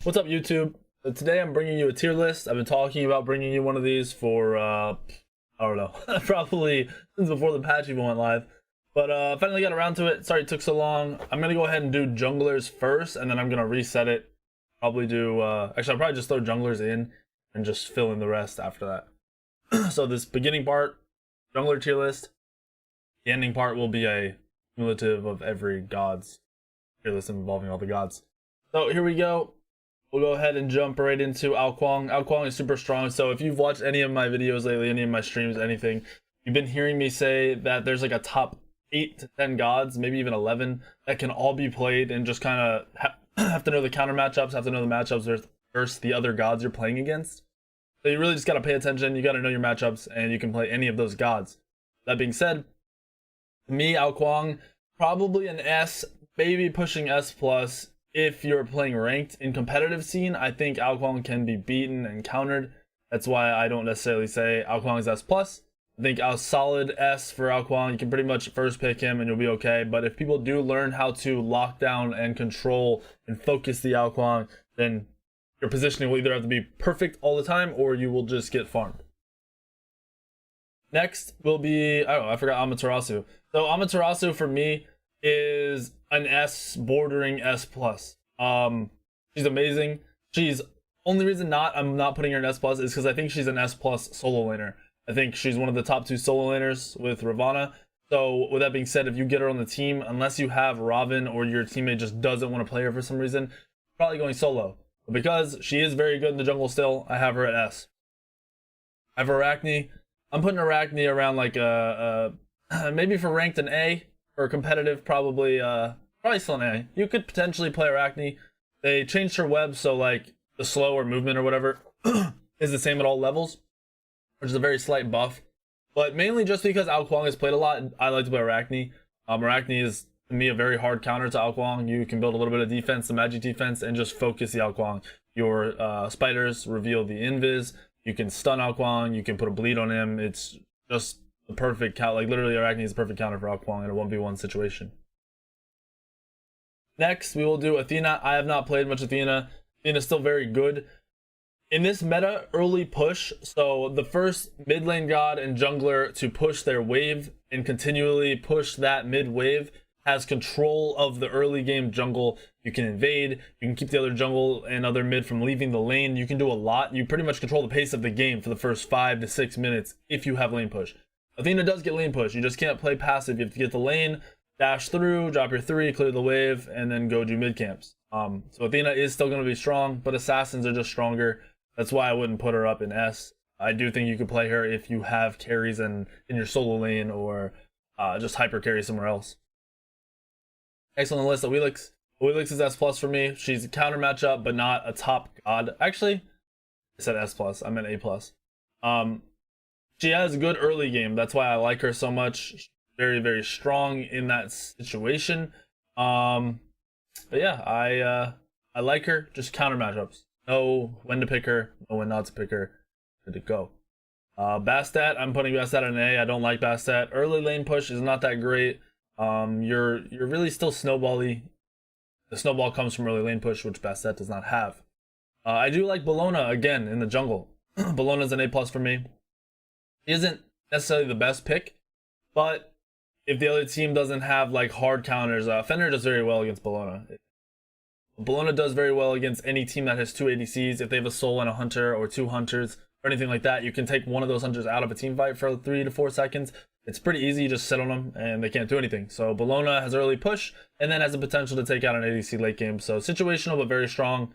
What's up, YouTube? Today I'm bringing you a tier list. I've been talking about bringing you one of these for, I don't know, probably since before the patch even went live. But finally got around to it. Sorry it took so long. I'm going to go ahead and do junglers first, and then I'm going to reset it. Probably do, actually I'll probably just throw junglers in and just fill in the rest after that. So this beginning part, jungler tier list. The ending part will be a cumulative of every god's tier list involving all the gods. So here we go. We'll go ahead and jump right into Ao Kuang. Ao Kuang is super strong, so if you've watched any of my videos lately, any of my streams, anything, you've been hearing me say that there's like a top 8 to 10 gods, maybe even 11, that can all be played and just kind of have to know the counter matchups, have to know the matchups versus the other gods you're playing against. So you really just got to pay attention, you got to know your matchups, and you can play any of those gods. That being said, to me, Ao Kuang, probably an S, maybe pushing S+. If you're playing ranked in competitive scene, I think Ao Kuang can be beaten and countered. That's why I don't necessarily say Ao Kuang is S+. I think a solid S for Ao Kuang. You can pretty much first pick him and you'll be okay. But if people do learn how to lock down and control and focus the Ao Kuang, then your positioning will either have to be perfect all the time or you will just get farmed. Next will be, I forgot Amaterasu. So Amaterasu for me is an S bordering S+. She's amazing. She's only reason I'm not putting her in S+ is because I think she's an S+ solo laner. I think she's one of the top 2 solo laners with Ravana. So with that being said, if you get her on the team, unless you have Robin or your teammate just doesn't want to play her for some reason, probably going solo. But because she is very good in the jungle still, I have her at S. I have Arachne. I'm putting Arachne around like maybe for ranked an A. For competitive, probably still an A. You could potentially play Arachne. They changed her web, so like the slow or movement or whatever is the same at all levels, which is a very slight buff. But mainly just because Ao Kuang has played a lot, I like to play Arachne. Arachne is, to me, a very hard counter to Ao Kuang. You can build a little bit of defense, the magic defense, and just focus the Ao Kuang. Your spiders reveal the invis. You can stun Ao Kuang. You can put a bleed on him. It's just the perfect counter. Like literally, Arachne is the perfect counter for Ao Kuang in a 1v1 situation. Next, we will do Athena. I have not played much Athena. Athena's still very good. In this meta, early push, so the first mid lane god and jungler to push their wave and continually push that mid wave has control of the early game jungle. You can invade, you can keep the other jungle and other mid from leaving the lane. You can do a lot. You pretty much control the pace of the game for the first 5 to 6 minutes if you have lane push. Athena does get lane push. You just can't play passive. You have to get the lane, dash through, drop your 3, clear the wave, and then go do mid camps. So Athena is still going to be strong, but assassins are just stronger. That's why I wouldn't put her up in S. I do think you could play her if you have carries in your solo lane or just hyper carry somewhere else. Next on the list, Awilix. Awilix is S+ for me. She's a counter matchup, but not a top god. Actually, I said S+. I meant A+. She has a good early game. That's why I like her so much. She's very, very strong in that situation. But yeah, I like her. Just counter matchups. Know when to pick her, know when not to pick her. Good to go. Bastet, I'm putting Bastet on an A. I don't like Bastet. Early lane push is not that great. You're really still snowbally. The snowball comes from early lane push, which Bastet does not have. I do like Bellona again in the jungle. Bellona's an A+ for me. He isn't necessarily the best pick, but if the other team doesn't have like hard counters, Fenrir does very well against Bellona. Bellona does very well against any team that has 2 ADCs. If they have a soul and a hunter or 2 hunters or anything like that, you can take one of those hunters out of a team fight for 3 to 4 seconds. It's pretty easy, you just sit on them and they can't do anything. So Bellona has early push and then has the potential to take out an ADC late game. So situational but very strong.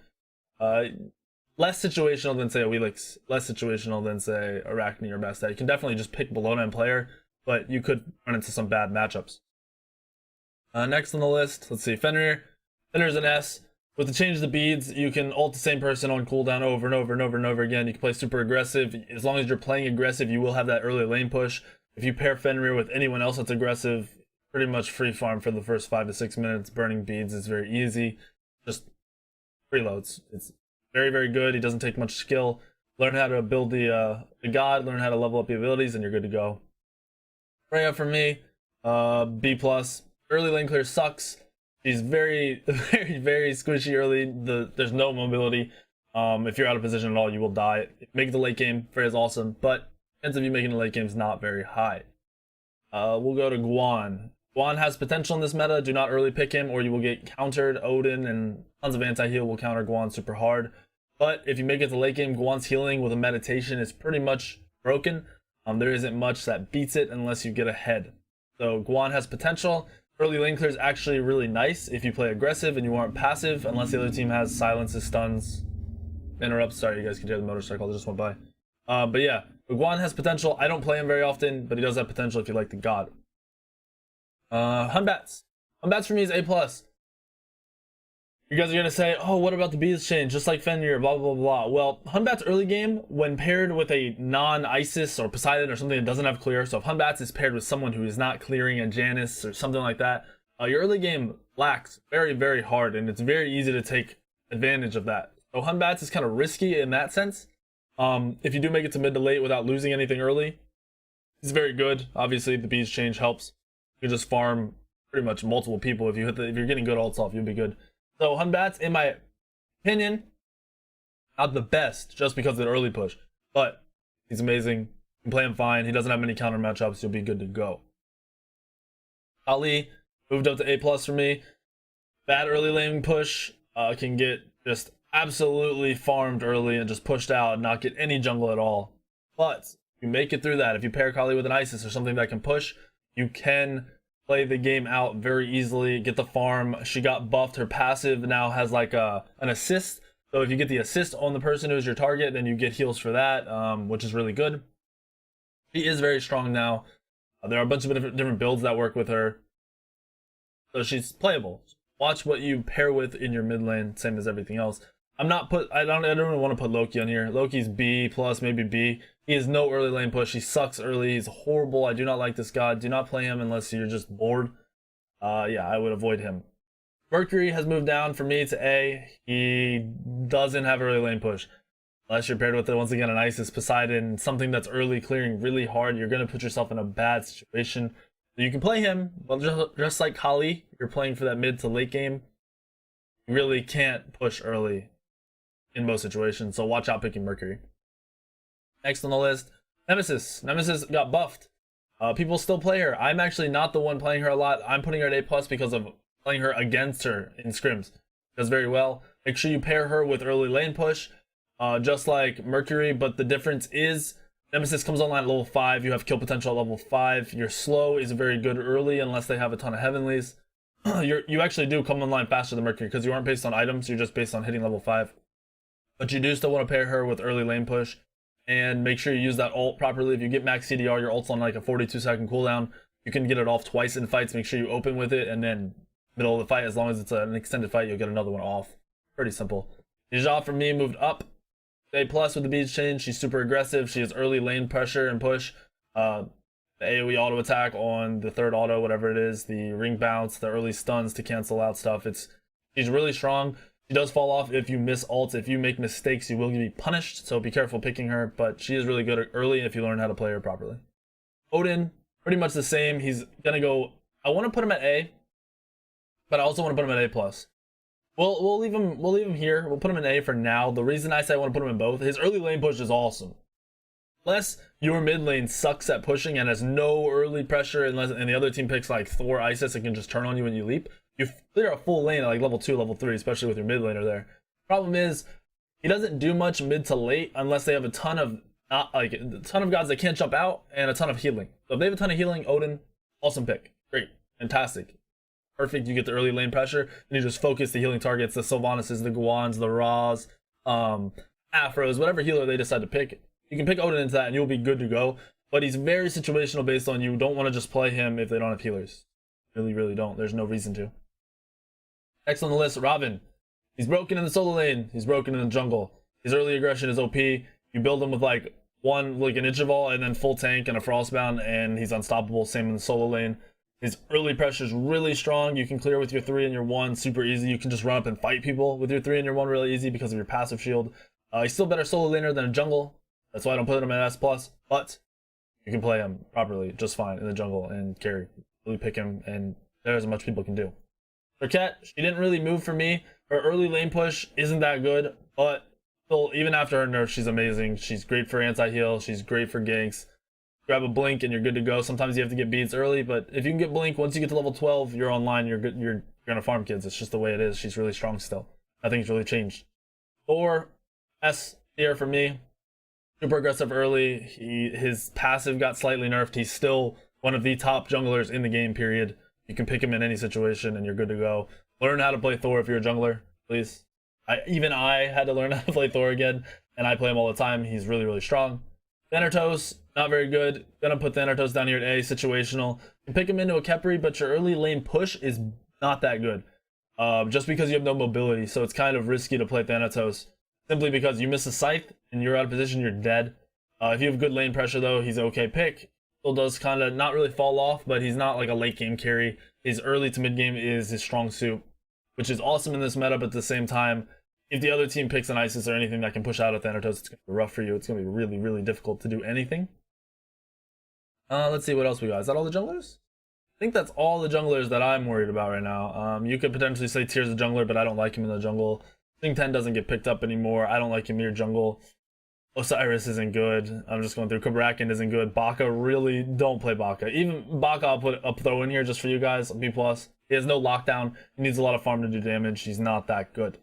Less situational than say Awilix, less situational than say Arachne or Bastet. You can definitely just pick Bellona and play her, but you could run into some bad matchups. Next on the list, let's see, Fenrir. Fenrir's an S. With the change of the beads, you can ult the same person on cooldown over and over and over and over again. You can play super aggressive. As long as you're playing aggressive, you will have that early lane push. If you pair Fenrir with anyone else that's aggressive, pretty much free farm for the first 5 to 6 minutes. Burning beads is very easy. Just preloads. It's very, very good. He doesn't take much skill. Learn how to build the god, learn how to level up the abilities, and you're good to go. Freya for me, B+. Early lane clear sucks. She's very, very squishy early. There's no mobility. If you're out of position at all, you will die. Make the late game, Freya is awesome, but chance of you making the late game is not very high. We'll go to Guan. Guan has potential in this meta. Do not early pick him or you will get countered. Odin and tons of anti-heal will counter Guan super hard. But if you make it to late game, Guan's healing with a meditation is pretty much broken. There isn't much that beats it unless you get ahead. So Guan has potential. Early lane clear is actually really nice if you play aggressive and you aren't passive, unless the other team has silences, stuns, interrupts. Sorry, you guys can hear the motorcycle that just went by. But yeah, Guan has potential. I don't play him very often, but he does have potential if you like the god. Hunbats. Hunbats for me is A+. You guys are going to say, oh, what about the bees change? Just like Fenrir, blah, blah, blah. Well, Hunbats early game, when paired with a non-Isis or Poseidon or something that doesn't have clear, so if Hunbats is paired with someone who is not clearing a Janus or something like that, your early game lacks very, very hard, and it's very easy to take advantage of that. So Hunbats is kind of risky in that sense. If you do make it to mid to late without losing anything early, it's very good. Obviously, the bees change helps. You can just farm pretty much multiple people. If you're getting good ults off, you'll be good. So Hunbats, in my opinion, not the best just because of the early push, but he's amazing. You can play him fine. He doesn't have many counter matchups. You'll be good to go. Ali moved up to A+ for me. Bad early lane push can get just absolutely farmed early and just pushed out and not get any jungle at all. But if you make it through that, if you pair Kali with an Isis or something that can push, you can play the game out very easily, get the farm. She got buffed. Her passive now has like an assist. So if you get the assist on the person who's your target, then you get heals for that, which is really good. She is very strong now. There are a bunch of different builds that work with her. So she's playable. Watch what you pair with in your mid lane, same as everything else. I don't even want to put Loki on here. Loki's B+, maybe B. He has no early lane push. He sucks early. He's horrible. I do not like this god. Do not play him unless you're just bored. Yeah, I would avoid him. Mercury has moved down for me to A. He doesn't have early lane push. Unless you're paired with, once again, an Isis, Poseidon, something that's early clearing really hard, you're going to put yourself in a bad situation. So you can play him, but just like Kali, you're playing for that mid to late game. You really can't push early in most situations, so watch out picking Mercury. Next on the list, Nemesis. Nemesis got buffed. People still play her. I'm actually not the one playing her a lot. I'm putting her at A+ because of playing her against her in scrims. Does very well. Make sure you pair her with early lane push, just like Mercury, but the difference is Nemesis comes online at level 5. You have kill potential at level 5. Your slow is very good early unless they have a ton of heavenlies. You actually do come online faster than Mercury because you aren't based on items. You're just based on hitting level 5. But you do still want to pair her with early lane push and make sure you use that ult properly. If you get max CDR, your ult's on like a 42-second cooldown. You can get it off twice in fights. Make sure you open with it, and then middle of the fight, as long as it's an extended fight, you'll get another one off. Pretty simple. Deja for me moved up A+ with the beads change. She's super aggressive. She has early lane pressure and push. The AoE auto attack on the third auto, whatever it is, the ring bounce, the early stuns to cancel out stuff. She's really strong. She does fall off if you miss ults. If you make mistakes, you will be punished, so be careful picking her, but she is really good early if you learn how to play her properly. Odin, pretty much the same. He's gonna go, I want to put him at A, but I also want to put him at A+. We'll leave him here. We'll put him in A for now. The reason I say I want to put him in both, his early lane push is awesome. Unless your mid lane sucks at pushing and has no early pressure, and the other team picks like Thor, Isis, and can just turn on you when you leap, you clear a full lane at like level 2, level 3, especially with your mid laner there. Problem is, he doesn't do much mid to late unless they have a ton of gods that can't jump out and a ton of healing. So if they have a ton of healing, Odin, awesome pick. Great. Fantastic. Perfect. You get the early lane pressure, and you just focus the healing targets, the Sylvanas, the Guans, the Ras, Afros, whatever healer they decide to pick. You can pick Odin into that and you'll be good to go. But he's very situational based on you don't want to just play him if they don't have healers. Really, really don't. There's no reason to. Next on the list, Robin. He's broken in the solo lane. He's broken in the jungle. His early aggression is OP. You build him with like an interval and then full tank and a frostbound, and he's unstoppable. Same in the solo lane. His early pressure is really strong. You can clear with your 3 and your 1 super easy. You can just run up and fight people with your 3 and your 1 really easy because of your passive shield. He's still better solo laner than a jungle. That's why I don't put him at S+, but you can play him properly just fine in the jungle and carry. Really pick him, and there's as much people can do. Raquette, she didn't really move for me. Her early lane push isn't that good, but still, even after her nerf, she's amazing. She's great for anti-heal. She's great for ganks. Grab a blink and you're good to go. Sometimes you have to get beads early, but if you can get blink, once you get to level 12, you're online. You're good. You're gonna farm kids. It's just the way it is. She's really strong still. Nothing's really changed. Thor, S tier for me. Super aggressive early. His passive got slightly nerfed. He's still one of the top junglers in the game, period. You can pick him in any situation and you're good to go. Learn how to play Thor if you're a jungler, please. Even I had to learn how to play Thor again, and I play him all the time. He's really, really strong. Thanatos, not very good. Gonna put Thanatos down here at A, situational. You can pick him into a Khepri, but your early lane push is not that good. Just because you have no mobility, so it's kind of risky to play Thanatos. Simply because you miss a scythe and you're out of position, you're dead. If you have good lane pressure though, he's an okay pick. Still does kind of not really fall off, but he's not like a late game carry. His early to mid game is his strong suit, which is awesome in this meta, but at the same time, if the other team picks an Isis or anything that can push out a Thanatos, it's going to be rough for you. It's going to be really, really difficult to do anything. Let's see what else we got. Is that all the junglers? I think that's all the junglers that I'm worried about right now. You could potentially say Tier's a jungler, but I don't like him in the jungle. Thing 10 doesn't get picked up anymore. I don't like Yamir jungle. Osiris isn't good. I'm just going through. Kabrakan isn't good. Baka, really don't play Baka. Even Baka, I'll put a throw in here just for you guys. B+. He has no lockdown. He needs a lot of farm to do damage. He's not that good.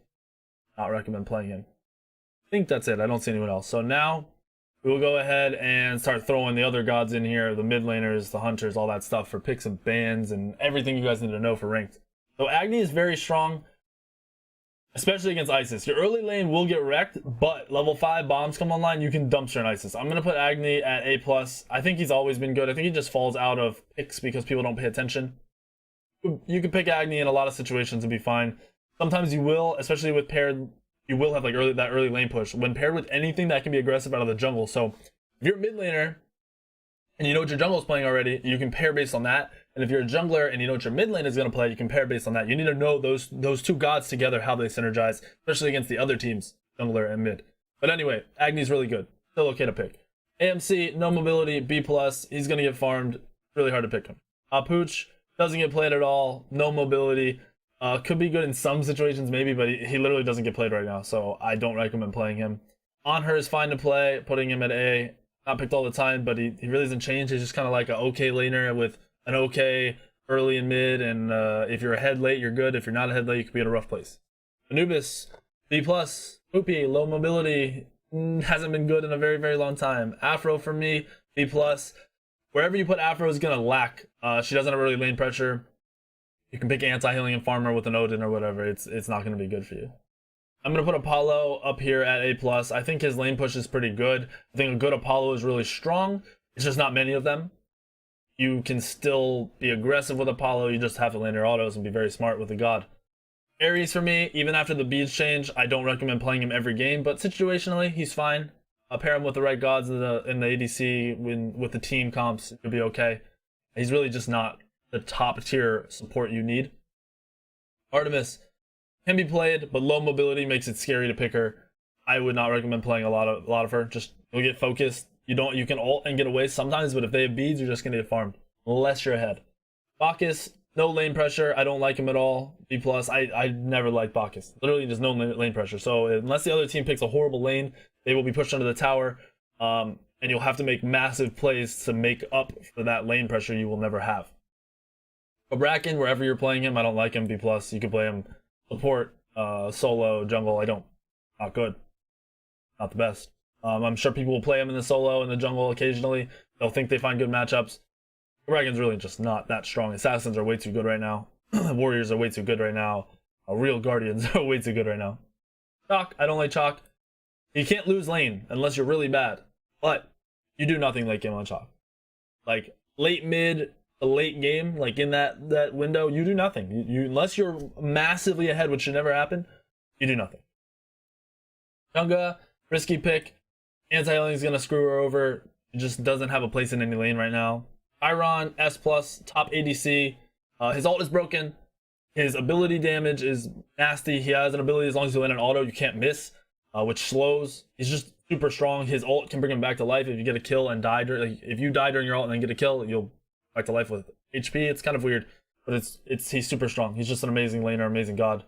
Not recommend playing him. I think that's it. I don't see anyone else. So now we will go ahead and start throwing the other gods in here, the mid laners, the hunters, all that stuff for picks and bans and everything you guys need to know for ranked. So Agni is very strong, especially against Isis. Your early lane will get wrecked, but level 5 bombs come online, you can dumpster an Isis. I'm going to put Agni at A+. I think he's always been good. I think he just falls out of picks because people don't pay attention. You can pick Agni in a lot of situations and be fine. Sometimes you will, especially with paired, you will have like that early lane push when paired with anything that can be aggressive out of the jungle. So if you're a mid laner and you know what your jungle is playing already, you can pair based on that. And if you're a jungler and you know what your mid lane is going to play, you can pair based on that. You need to know those two gods together, how they synergize, especially against the other teams, jungler and mid. But anyway, Agni's really good. Still okay to pick. AMC, no mobility, B+. He's going to get farmed. Really hard to pick him. Pooch doesn't get played at all. No mobility. Could be good in some situations maybe, but he literally doesn't get played right now, so I don't recommend playing him. On Her is fine to play, putting him at A. Not picked all the time, but he really doesn't change. He's just kind of like an okay laner with an okay early and mid, and if you're ahead late, you're good. If you're not ahead late, you could be in a rough place. Anubis, B+, poopy, low mobility, hasn't been good in a very, very long time. Afro for me, B+. Wherever you put Afro is gonna lack. She doesn't have early lane pressure. You can pick anti-healing and farmer with an Odin or whatever. It's not going to be good for you. I'm going to put Apollo up here at A+. I think his lane push is pretty good. I think a good Apollo is really strong. It's just not many of them. You can still be aggressive with Apollo. You just have to land your autos and be very smart with the god. Ares for me, even after the beads change, I don't recommend playing him every game, but situationally, he's fine. Pair him with the right gods in the ADC with the team comps, you'll be okay. He's really just not the top tier support you need. Artemis can be played, but low mobility makes it scary to pick her. I would not recommend playing a lot of her. Just you'll get focused. You can ult and get away sometimes, but if they have beads, you're just gonna get farmed unless you're ahead. Bacchus, no lane pressure. I don't like him at all. B+. I never liked Bacchus. Literally just no lane pressure. So unless the other team picks a horrible lane, they will be pushed under the tower, and you'll have to make massive plays to make up for that lane pressure you will never have. Kabrakan, wherever you're playing him, I don't like him. B+. You can play him support, solo, jungle. I don't. Not good. Not the best. I'm sure people will play him in the solo and the jungle occasionally. They'll think they find good matchups. Kabrakan's really just not that strong. Assassins are way too good right now. Warriors are way too good right now. Real Guardians are way too good right now. Chalk, I don't like Chalk. You can't lose lane unless you're really bad. But you do nothing late game on Chalk. Like late mid, a late game, like in that window, you do nothing. You unless you're massively ahead, which should never happen, you do nothing. Chunga, risky pick. Anti-healing is gonna screw her over. It just doesn't have a place in any lane right now. Iron, S+, top ADC. His ult is broken. His ability damage is nasty. He has an ability as long as you land an auto, you can't miss, which slows. He's just super strong. His ult can bring him back to life if you get a kill and die. If you die during your ult and then get a kill, you'll back to life with HP. It's kind of weird. but he's super strong. He's just an amazing laner, amazing god.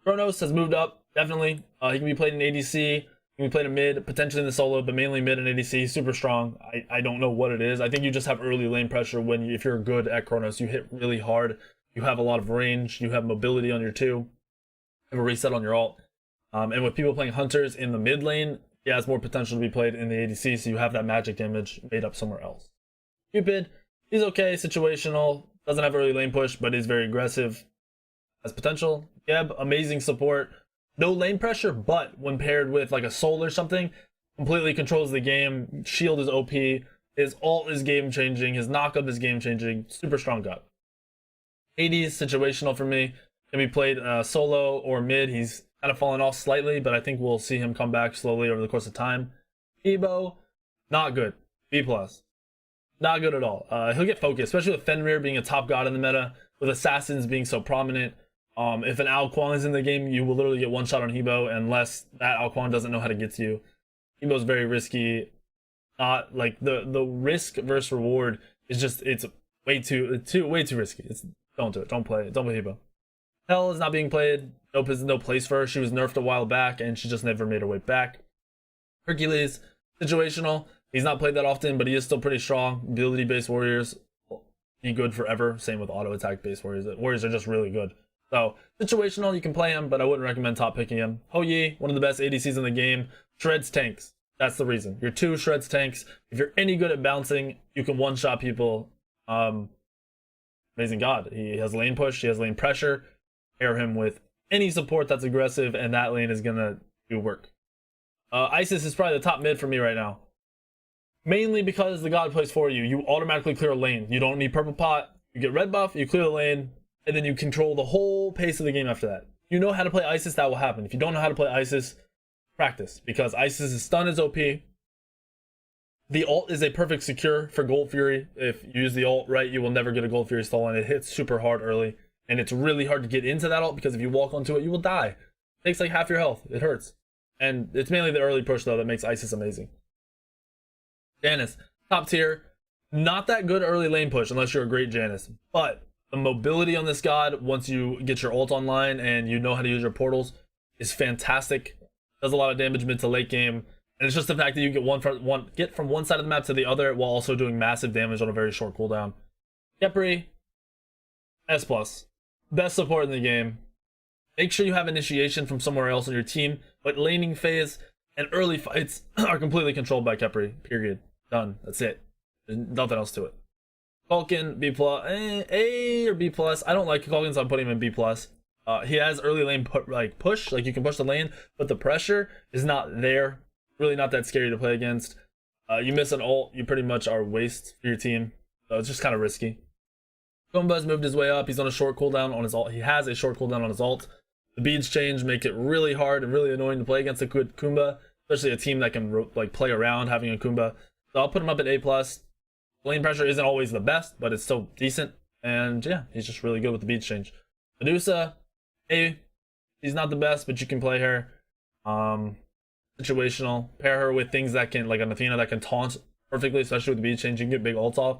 Kronos has moved up, definitely. He can be played in ADC, he can be played in mid, potentially in the solo, but mainly mid and ADC. He's super strong. I don't know what it is. I think you just have early lane pressure if you're good at Kronos. You hit really hard, you have a lot of range, you have mobility on your 2, you have a reset on your ult. And with people playing hunters in the mid lane, he has more potential to be played in the ADC, so you have that magic damage made up somewhere else. Cupid, he's okay, situational, doesn't have early lane push, but is very aggressive, has potential. Geb, amazing support, no lane pressure, but when paired with like a soul or something, completely controls the game. Shield is OP, his ult is game changing, his knockup is game changing, super strong god. Hades, situational for me, can be played solo or mid. He's kind of fallen off slightly, but I think we'll see him come back slowly over the course of time. Ebo, not good, B+. Not good at all. He'll get focused, especially with Fenrir being a top god in the meta, with assassins being so prominent. If an Ao Kuang is in the game, you will literally get one shot on Hebo unless that Ao Kuang doesn't know how to get to you. Hebo's very risky. Not like the risk versus reward is just it's way too risky. Don't do it. Don't play Hebo. Hell is not being played. No place for her. She was nerfed a while back and she just never made her way back. Hercules, situational. He's not played that often, but he is still pretty strong. Ability-based warriors be good forever. Same with auto-attack-based warriors. Warriors are just really good. So, situational, you can play him, but I wouldn't recommend top picking him. Hou Yi, one of the best ADCs in the game. Shreds tanks. That's the reason. Your 2 shreds tanks. If you're any good at bouncing, you can one-shot people. Amazing god. He has lane push, he has lane pressure. Pair him with any support that's aggressive, and that lane is gonna do work. Isis is probably the top mid for me right now. Mainly because the god plays for you. You automatically clear a lane. You don't need purple pot. You get red buff, you clear the lane, and then you control the whole pace of the game after that. You know how to play Isis, that will happen. If you don't know how to play Isis, practice. Because Isis's stun is OP. The ult is a perfect secure for Gold Fury. If you use the ult right, you will never get a Gold Fury stolen. It hits super hard early. And it's really hard to get into that ult because if you walk onto it, you will die. It takes like half your health. It hurts. And it's mainly the early push, though, that makes Isis amazing. Janice, top tier. Not that good early lane push unless you're a great Janice. But the mobility on this god, once you get your ult online and you know how to use your portals, is fantastic. Does a lot of damage mid to late game. And it's just the fact that you get from one side of the map to the other while also doing massive damage on a very short cooldown. Khepri, S+. Best support in the game. Make sure you have initiation from somewhere else on your team, but laning phase and early fights are completely controlled by Khepri. Period. Done. That's it. There's nothing else to it. Vulcan, B+, A or B+. I don't like Vulcan, so I'm putting him in B+. He has early lane push, like you can push the lane, but the pressure is not there. Really not that scary to play against. You miss an ult, you pretty much are waste for your team. So it's just kind of risky. Kumba's moved his way up. He's on a short cooldown on his ult. He has a short cooldown on his ult. The beads change make it really hard and really annoying to play against a good Kumba, especially a team that can like play around having a Kumba. So I'll put him up at A+. Lane pressure isn't always the best, but it's still decent. And yeah, he's just really good with the beads change. Medusa, A. She's not the best, but you can play her. Situational. Pair her with things that can, like an Athena that can taunt perfectly, especially with the bead change. You can get big ults off.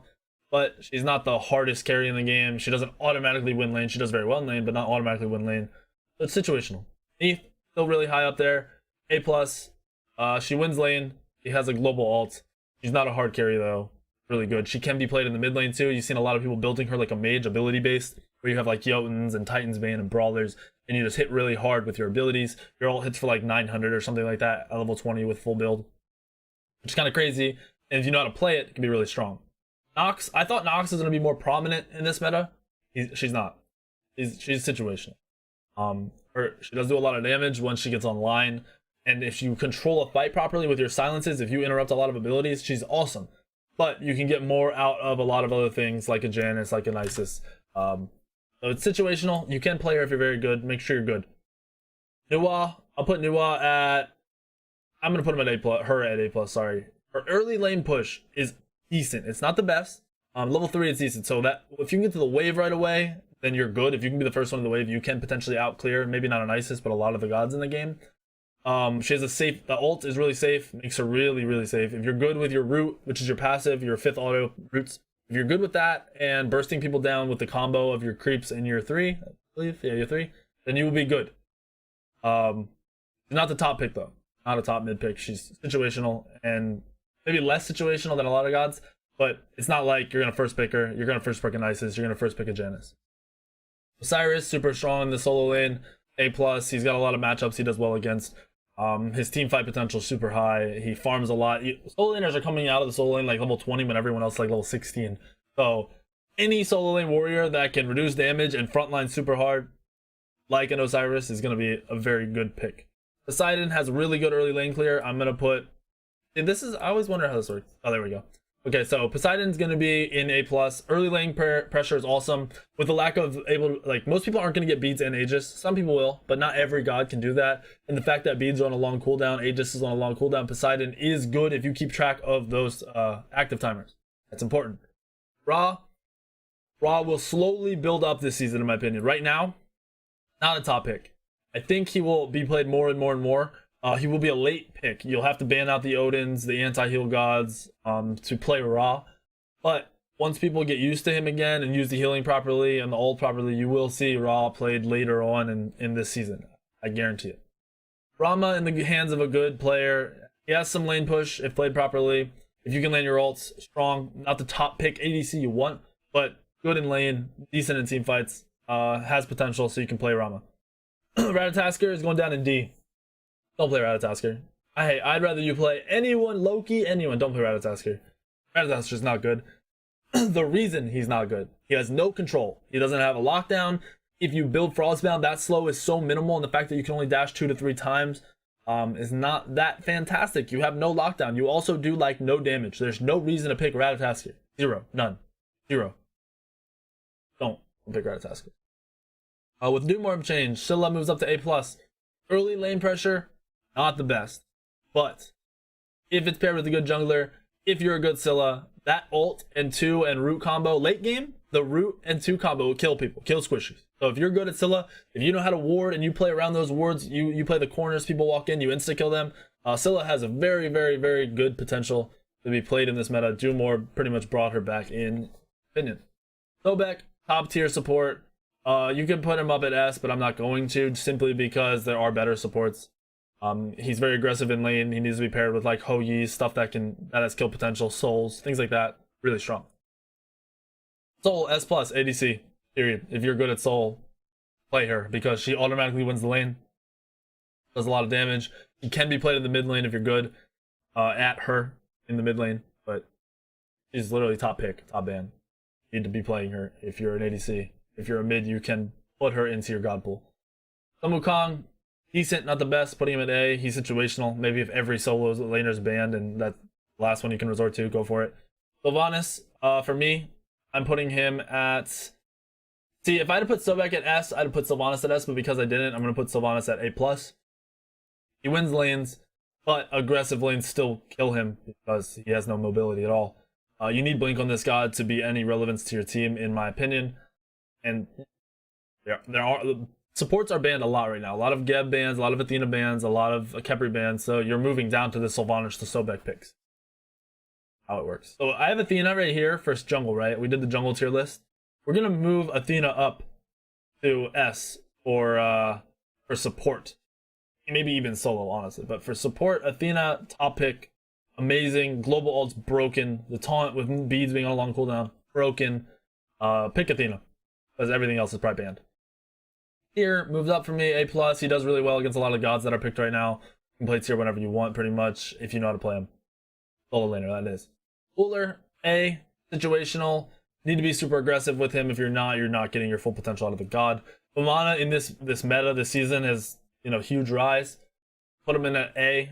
But she's not the hardest carry in the game. She doesn't automatically win lane. She does very well in lane, but not automatically win lane. So it's situational. E, still really high up there. A+. She wins lane. She has a global ult. She's not a hard carry though. Really good. She can be played in the mid lane too. You've seen a lot of people building her like a mage, ability based, where you have like Jotuns and Titan's Bane and Brawlers, and you just hit really hard with your abilities. Your ult hits for like 900 or something like that at level 20 with full build, which is kind of crazy. And if you know how to play it, it can be really strong. Nox, I thought Nox was going to be more prominent in this meta. She's not. She's situational. She does do a lot of damage when she gets online, and if you control a fight properly with your silences, if you interrupt a lot of abilities, she's awesome. But you can get more out of a lot of other things, like a Janice, like an Isis. So it's situational. You can play her if you're very good. Make sure you're good. Nuwa, I'll put Nuwa at... I'm going to put him at her at A+, sorry. Her early lane push is decent. It's not the best. Level 3 it's decent. So that if you can get to the wave right away, then you're good. If you can be the first one in the wave, you can potentially out clear. Maybe not an Isis, but a lot of the gods in the game. She has a safe, the ult is really safe, makes her really, really safe. If you're good with your root, which is your passive, your 5th auto roots, If you're good with that and bursting people down with the combo of your creeps in your 3, I believe, yeah, your 3, then you will be good. Not the top pick though, not a top mid pick. She's situational and maybe less situational than a lot of gods, but it's not like you're gonna first pick her, you're gonna first pick an Isis, you're gonna first pick a Janus. Osiris, super strong in the solo lane, A+, he's got a lot of matchups he does well against. His team fight potential is super high. He farms a lot. Solo laners are coming out of the solo lane like level 20 when everyone else is like level 16. So any solo lane warrior that can reduce damage and frontline super hard, like an Osiris, is going to be a very good pick. Poseidon has really good early lane clear. I'm going to put... This is... I always wonder how this works. Oh, there we go. Okay, so Poseidon's going to be in A+. Early lane pressure is awesome. With the lack of able... Like, most people aren't going to get beads and Aegis. Some people will, but not every god can do that. And the fact that beads are on a long cooldown, Aegis is on a long cooldown, Poseidon is good if you keep track of those active timers. That's important. Ra will slowly build up this season, in my opinion. Right now, not a top pick. I think he will be played more and more and more. He will be a late pick. You'll have to ban out the Odins, the anti-heal gods, to play Ra. But once people get used to him again and use the healing properly and the ult properly, you will see Ra played later on in this season. I guarantee it. Rama in the hands of a good player. He has some lane push if played properly. If you can land your ults, strong. Not the top pick ADC you want, but good in lane, decent in team fights. Has potential, so you can play Rama. Ratatasker is going down in D. Don't play Ratatasker. I'd rather you play anyone, Loki, anyone. Don't play Ratatasker. Ratatasker is not good. The reason he's not good, he has no control. He doesn't have a lockdown. If you build Frostbound, that slow is so minimal, and the fact that you can only dash 2 to 3 times is not that fantastic. You have no lockdown. You also do like no damage. There's no reason to pick Ratatasker. Zero. None. Zero. Don't pick Ratatasker. With Doom Orb change, Scylla moves up to A+. Early lane pressure, not the best. But if it's paired with a good jungler, if you're a good Scylla, that ult and 2 and root combo, late game, the root and 2 combo will kill people, kill squishies. So if you're good at Scylla, if you know how to ward and you play around those wards, you play the corners, people walk in, you insta-kill them. Scylla has a very, very, very good potential to be played in this meta. Doom Orb pretty much brought her back in opinion. Sobek, top tier support. You can put him up at S, but I'm not going to, simply because there are better supports. He's very aggressive in lane. He needs to be paired with like Ho-Yi, stuff that has kill potential, souls, things like that. Really strong. Soul S+ ADC. Period. If you're good at Soul, play her because she automatically wins the lane. Does a lot of damage. She can be played in the mid lane if you're good at her in the mid lane, but she's literally top pick, top ban. You need to be playing her if you're an ADC. If you're a mid, you can put her into your god pool. Sun Wukong, decent, not the best. Putting him at A. He's situational. Maybe if every solo laner's banned and that's the last one you can resort to, go for it. Sylvanas, for me, I'm putting him at... See, if I had to put Sobek at S, I'd put Sylvanas at S, but because I didn't, I'm going to put Sylvanas at A+. He wins lanes, but aggressive lanes still kill him because he has no mobility at all. You need Blink on this god to be any relevance to your team, in my opinion. And there are supports are banned a lot right now. A lot of Geb bans, a lot of Athena bans, a lot of Khepri bans. So you're moving down to the Sylvanas to Sobek picks. How it works. So I have Athena right here for jungle, right? We did the jungle tier list. We're gonna move Athena up to S for support. Maybe even solo, honestly. But for support, Athena, top pick, amazing. Global ult's broken. The taunt with beads being on a long cooldown, broken. Pick Athena, because everything else is probably banned. Here, moves up for me, A+. He does really well against a lot of gods that are picked right now. You can play tier whenever you want, pretty much, if you know how to play him. Solo laner, that is. Cooler, A, situational. Need to be super aggressive with him. If you're not getting your full potential out of the god. Vamana in this meta this season is, huge rise. Put him in at A+,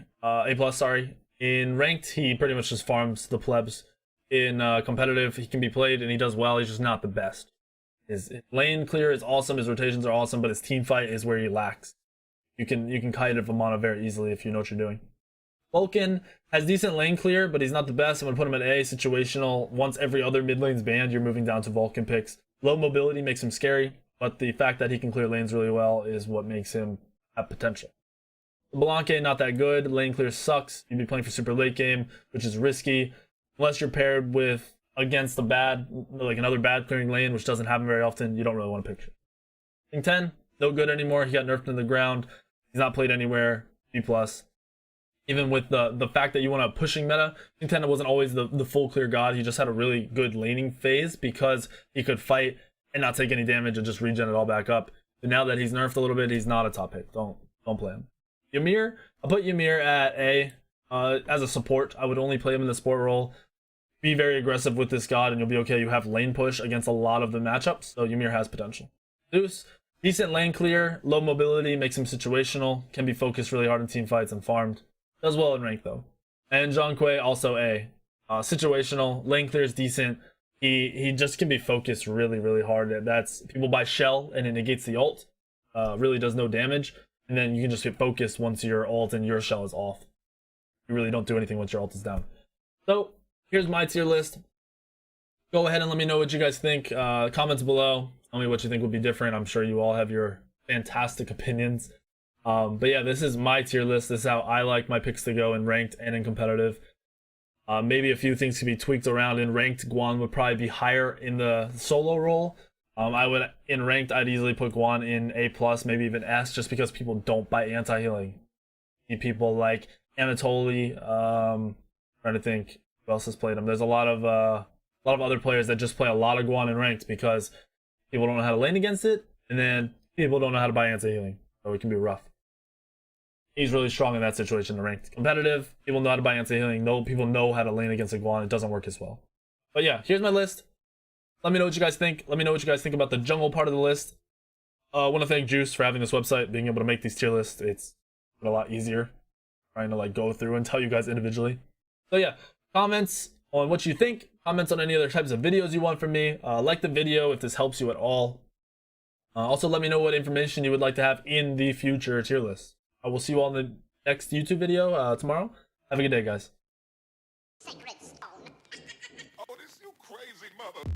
sorry. In ranked, he pretty much just farms the plebs. In competitive, he can be played and he does well. He's just not the best. His lane clear is awesome. His rotations are awesome, but his team fight is where he lacks. You can kite at Vamana very easily if you know what you're doing. Vulcan has decent lane clear, but he's not the best. I'm going to put him at A, situational. Once every other mid lane's banned, you're moving down to Vulcan picks. Low mobility makes him scary, but the fact that he can clear lanes really well is what makes him have potential. Blanke, not that good. Lane clear sucks. You'd be playing for super late game, which is risky. Unless you're paired with against a bad, like another bad clearing lane, which doesn't happen very often, you don't really want to pick. King 10, no good anymore. He got nerfed in the ground. He's not played anywhere. B+. Even with the fact that you want a pushing meta, King 10 wasn't always the full clear god. He just had a really good laning phase because he could fight and not take any damage and just regen it all back up. But now that he's nerfed a little bit, he's not a top pick. Don't play him. Yamir, I'll put Yamir at A as a support. I would only play him in the support role. Be very aggressive with this god and you'll be okay. You have lane push against a lot of the matchups, so Ymir has potential. Zeus, decent lane clear, low mobility, makes him situational, can be focused really hard in team fights and farmed. Does well in rank though. And Zhonghui, also A. Situational, lane clear is decent. He just can be focused really, really hard. That's people buy Shell and it negates the ult. Really does no damage. And then you can just get focused once your ult and your Shell is off. You really don't do anything once your ult is down. So here's my tier list. Go ahead and let me know what you guys think. Comments below. Tell me what you think would be different. I'm sure you all have your fantastic opinions. But yeah, this is my tier list. This is how I like my picks to go in ranked and in competitive. Maybe a few things could be tweaked around. In ranked, Guan would probably be higher in the solo role. In ranked, I'd easily put Guan in A+, maybe even S, just because people don't buy anti-healing. People like Anatoly, trying to think who else has played him. There's a lot of other players that just play a lot of Guan in ranked because people don't know how to lane against it, and then people don't know how to buy anti-healing, so it can be rough. He's really strong in that situation in ranked. Competitive, people know how to buy anti-healing. No, people know how to lane against a Guan. It doesn't work as well. But yeah, here's my list. Let me know what you guys think. Let me know what you guys think about the jungle part of the list. I want to thank Juice for having this website, being able to make these tier lists. It's been a lot easier trying to like go through and tell you guys individually. So yeah, comments on what you think. Comments on any other types of videos you want from me. Like the video if this helps you at all. Also, let me know what information you would like to have in the future tier list. I will see you all in the next YouTube video tomorrow. Have a good day, guys. Sacred stone. Oh, this you crazy mother.